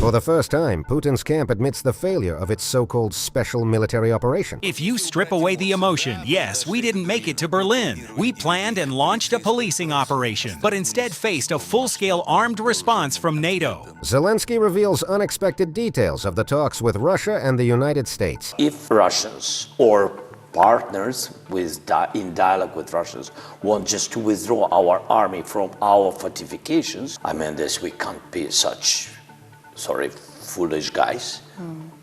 For the first time, Putin's camp admits the failure of its so-called special military operation. If you strip away the emotion, yes, we didn't make it to Berlin. We planned and launched a policing operation, but instead faced a full-scale armed response from NATO. Zelensky reveals unexpected details of the talks with Russia and the United States. If Russians or partners in dialogue with Russians want just to withdraw our army from our fortifications, I mean, we can't be such, foolish guys.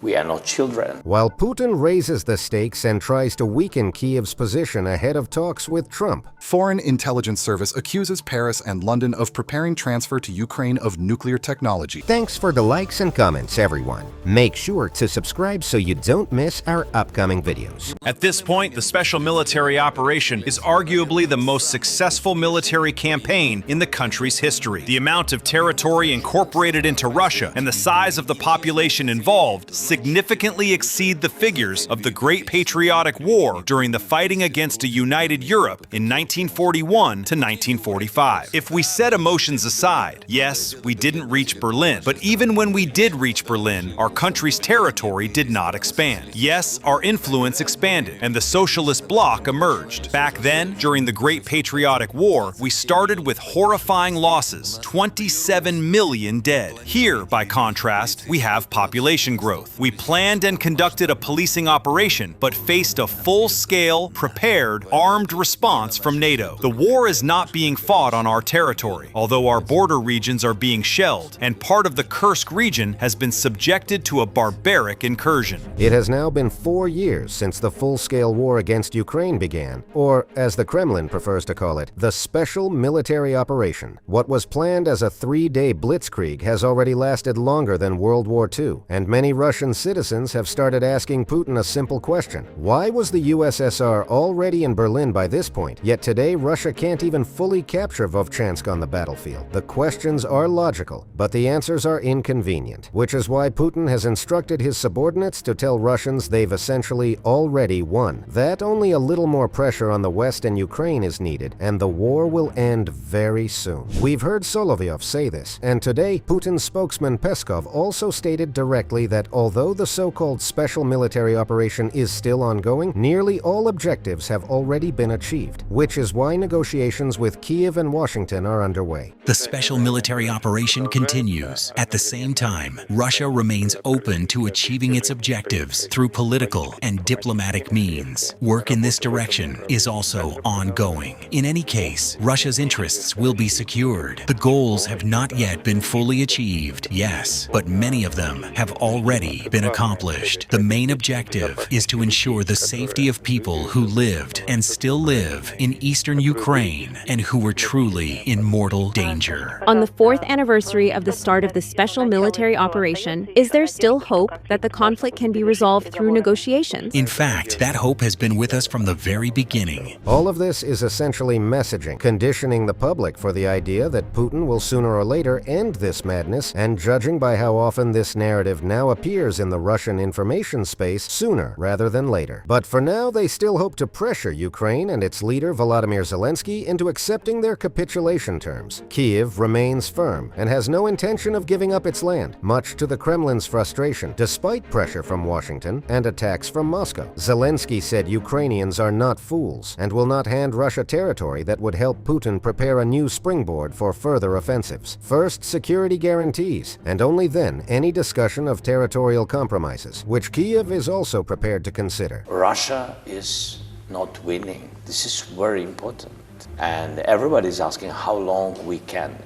We are not children. While Putin raises the stakes and tries to weaken Kyiv's position ahead of talks with Trump. Foreign intelligence service accuses Paris and London of preparing transfer to Ukraine of nuclear technology. Thanks for the likes and comments, everyone. Make sure to subscribe so you don't miss our upcoming videos. At this point, the special military operation is arguably the most successful military campaign in the country's history. The amount of territory incorporated into Russia and the size of the population involved significantly exceed the figures of the Great Patriotic War during the fighting against a united Europe in 1941 to 1945. If we set emotions aside, yes, we didn't reach Berlin, but even when we did reach Berlin, our country's territory did not expand. Yes, our influence expanded, and the socialist bloc emerged. Back then, during the Great Patriotic War, we started with horrifying losses, 27 million dead. Here, by contrast, we have population growth. We planned and conducted a policing operation, but faced a full-scale, prepared, armed response from NATO. The war is not being fought on our territory, although our border regions are being shelled, and part of the Kursk region has been subjected to a barbaric incursion. It has now been 4 years since the full-scale war against Ukraine began, or, as the Kremlin prefers to call it, the special military operation. What was planned as a 3-day blitzkrieg has already lasted longer than World War II, and many Russian citizens have started asking Putin a simple question. Why was the USSR already in Berlin by this point, yet today Russia can't even fully capture Vovchansk on the battlefield? The questions are logical, but the answers are inconvenient, which is why Putin has instructed his subordinates to tell Russians they've essentially already won. That only a little more pressure on the West and Ukraine is needed, and the war will end very soon. We've heard Solovyov say this, and today Putin's spokesman Peskov also stated directly that although the so-called special military operation is still ongoing, nearly all objectives have already been achieved, which is why negotiations with Kyiv and Washington are underway. The special military operation continues. At the same time, Russia remains open to achieving its objectives through political and diplomatic means. Work in this direction is also ongoing. In any case, Russia's interests will be secured. The goals have not yet been fully achieved, yes, but many of them have already been accomplished. The main objective is to ensure the safety of people who lived and still live in eastern Ukraine and who were truly in mortal danger. On the 4th anniversary of the start of the special military operation, is there still hope that the conflict can be resolved through negotiations? In fact, that hope has been with us from the very beginning. All of this is essentially messaging, conditioning the public for the idea that Putin will sooner or later end this madness, and judging by how often this narrative now appears in the Russian information space, sooner rather than later. But for now, they still hope to pressure Ukraine and its leader Volodymyr Zelensky into accepting their capitulation terms. Kyiv remains firm and has no intention of giving up its land, much to the Kremlin's frustration, despite pressure from Washington and attacks from Moscow. Zelensky said Ukrainians are not fools and will not hand Russia territory that would help Putin prepare a new springboard for further offensives. First, security guarantees, and only then any discussion of territorial compromises, which Kyiv is also prepared to consider. Russia is not winning. This is very important. And everybody's asking how long we can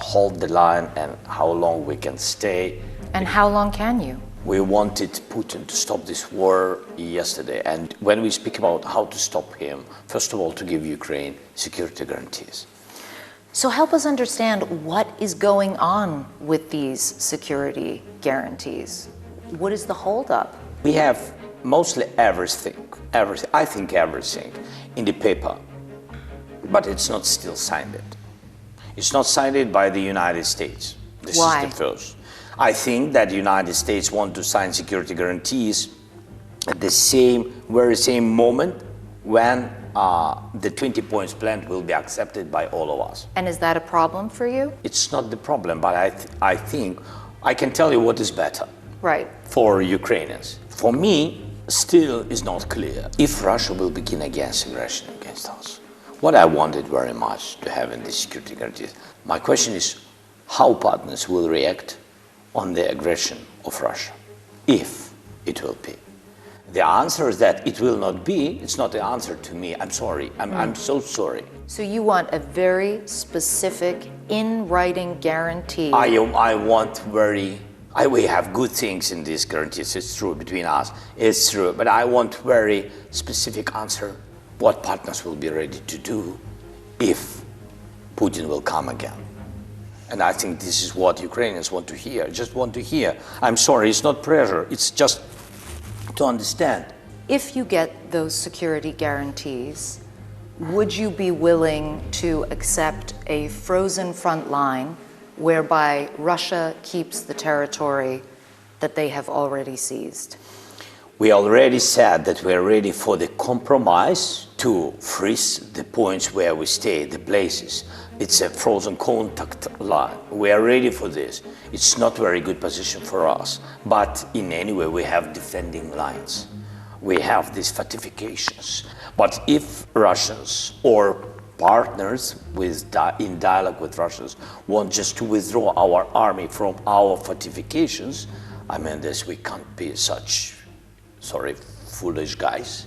hold the line and how long we can stay. And how long can you? We wanted Putin to stop this war yesterday. And when we speak about how to stop him, first of all, to give Ukraine security guarantees. So help us understand what is going on with these security guarantees. What is the holdup? We have mostly everything in the paper, but it's not still signed. It's not signed by the United States. Why? Is the first. I think that the United States want to sign security guarantees at the very same moment when the 20 points plan will be accepted by all of us. And is that a problem for you? It's not the problem, but I can tell you what is better. Right. For Ukrainians. For me, still is not clear if Russia will begin aggression against us. What I wanted very much to have in this security guarantees. My question is how partners will react on the aggression of Russia, if it will be. The answer is that it will not be. It's not the answer to me. I'm sorry. I'm so sorry. So you want a very specific, in-writing guarantee. I want very. We have good things in these guarantees. It's true between us. It's true. But I want very specific answer. What partners will be ready to do if Putin will come again? And I think this is what Ukrainians want to hear. Just want to hear. I'm sorry. It's not pressure. It's just to understand. If you get those security guarantees, would you be willing to accept a frozen front line whereby Russia keeps the territory that they have already seized? We already said that we're ready for the compromise to freeze the points where we stay, the places. It's a frozen contact line. We are ready for this. It's not a very good position for us, but in any way we have defending lines. We have these fortifications. But if Russians or partners in dialogue with Russians want just to withdraw our army from our fortifications, I mean this, we can't be such, foolish guys.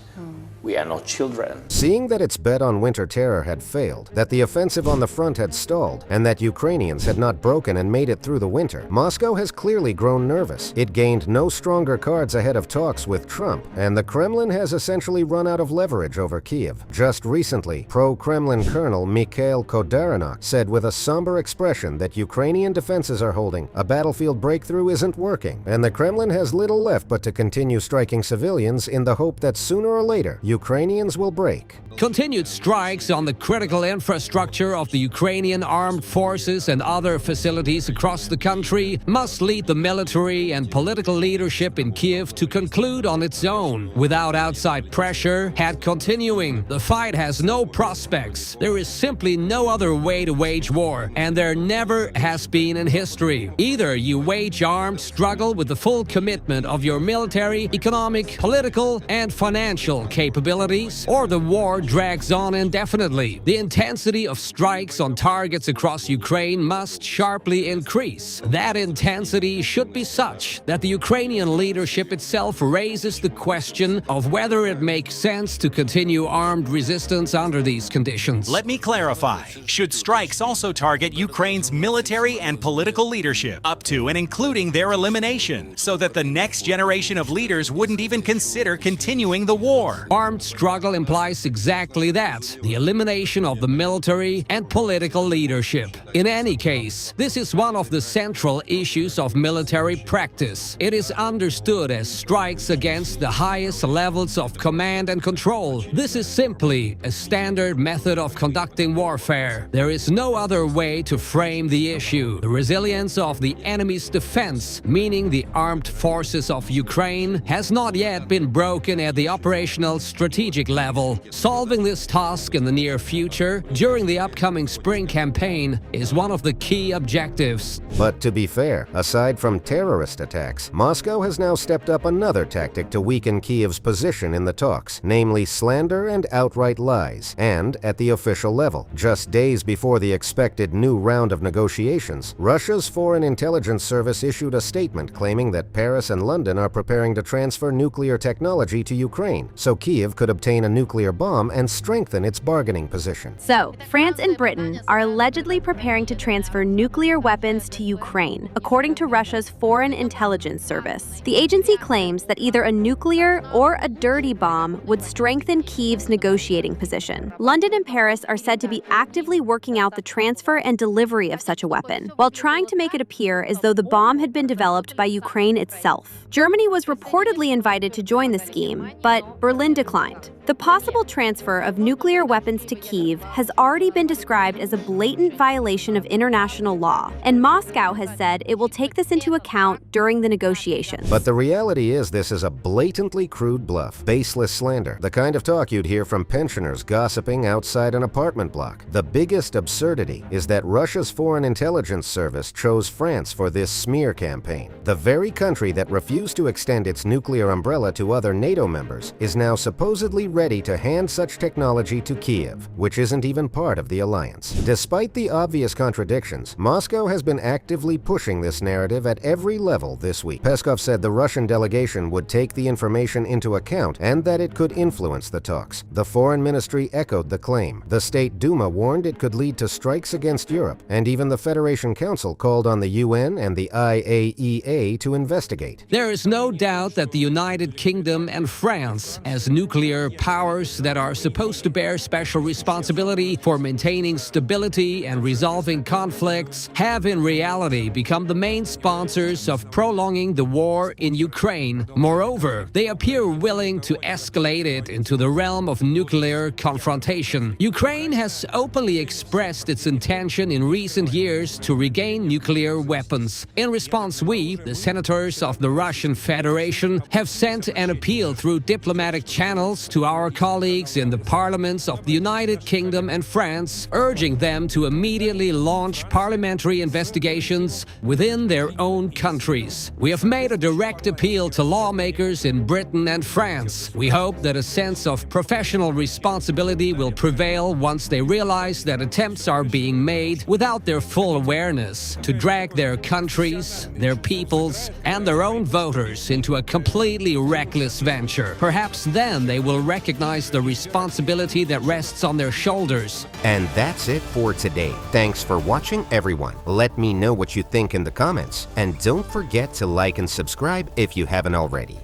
We are not children. Seeing that its bet on winter terror had failed, that the offensive on the front had stalled, and that Ukrainians had not broken and made it through the winter, Moscow has clearly grown nervous. It gained no stronger cards ahead of talks with Trump, and the Kremlin has essentially run out of leverage over Kyiv. Just recently, pro-Kremlin Colonel Mikhail Kodarinok said with a somber expression that Ukrainian defenses are holding, a battlefield breakthrough isn't working, and the Kremlin has little left but to continue striking civilians in the hope that sooner or later, Ukrainians will break. Continued strikes on the critical infrastructure of the Ukrainian armed forces and other facilities across the country must lead the military and political leadership in Kyiv to conclude on its own. Without outside pressure, continuing, the fight has no prospects. There is simply no other way to wage war, and there never has been in history. Either you wage armed struggle with the full commitment of your military, economic, political, and financial capabilities, or the war drags on indefinitely. The intensity of strikes on targets across Ukraine must sharply increase. That intensity should be such that the Ukrainian leadership itself raises the question of whether it makes sense to continue armed resistance under these conditions. Let me clarify. Should strikes also target Ukraine's military and political leadership, up to and including their elimination, so that the next generation of leaders wouldn't even consider continuing the war? Armed struggle implies exactly that, the elimination of the military and political leadership. In any case, this is one of the central issues of military practice. It is understood as strikes against the highest levels of command and control. This is simply a standard method of conducting warfare. There is no other way to frame the issue. The resilience of the enemy's defense, meaning the armed forces of Ukraine, has not yet been broken at the operational strategic level. Solving this task in the near future, during the upcoming spring campaign, is one of the key objectives. But to be fair, aside from terrorist attacks, Moscow has now stepped up another tactic to weaken Kyiv's position in the talks, namely slander and outright lies. And at the official level, just days before the expected new round of negotiations, Russia's Foreign Intelligence Service issued a statement claiming that Paris and London are preparing to transfer nuclear technology to Ukraine, so Kyiv could obtain a nuclear bomb and strengthen its bargaining position. So, France and Britain are allegedly preparing to transfer nuclear weapons to Ukraine, according to Russia's Foreign Intelligence Service. The agency claims that either a nuclear or a dirty bomb would strengthen Kyiv's negotiating position. London and Paris are said to be actively working out the transfer and delivery of such a weapon, while trying to make it appear as though the bomb had been developed by Ukraine itself. Germany was reportedly invited to join the scheme, but Berlin declined. The possible transfer of nuclear weapons to Kyiv has already been described as a blatant violation of international law, and Moscow has said it will take this into account during the negotiations. But the reality is this is a blatantly crude bluff, baseless slander, the kind of talk you'd hear from pensioners gossiping outside an apartment block. The biggest absurdity is that Russia's Foreign Intelligence Service chose France for this smear campaign. The very country that refused to extend its nuclear umbrella to other NATO members is now supposedly ready to hand such technology to Kyiv, which isn't even part of the alliance. Despite the obvious contradictions, Moscow has been actively pushing this narrative at every level this week. Peskov said the Russian delegation would take the information into account and that it could influence the talks. The Foreign Ministry echoed the claim. The State Duma warned it could lead to strikes against Europe, and even the Federation Council called on the UN and the IAEA to investigate. There is no doubt that the United Kingdom and France, as nuclear powers that are supposed to bear special responsibility for maintaining stability and resolving conflicts, have in reality become the main sponsors of prolonging the war in Ukraine. Moreover, they appear willing to escalate it into the realm of nuclear confrontation. Ukraine has openly expressed its intention in recent years to regain nuclear weapons. In response, we, the senators of the Russian Federation, have sent an appeal through diplomatic channels to our colleagues in the parliaments of the United Kingdom and France, urging them to immediately launch parliamentary investigations within their own countries. We have made a direct appeal to lawmakers in Britain and France. We hope that a sense of professional responsibility will prevail once they realize that attempts are being made without their full awareness to drag their countries, their peoples, and their own voters into a completely reckless venture. Perhaps then they will recognize the responsibility that rests on their shoulders. And that's it for today. Thanks for watching, everyone. Let me know what you think in the comments, and don't forget to like and subscribe if you haven't already.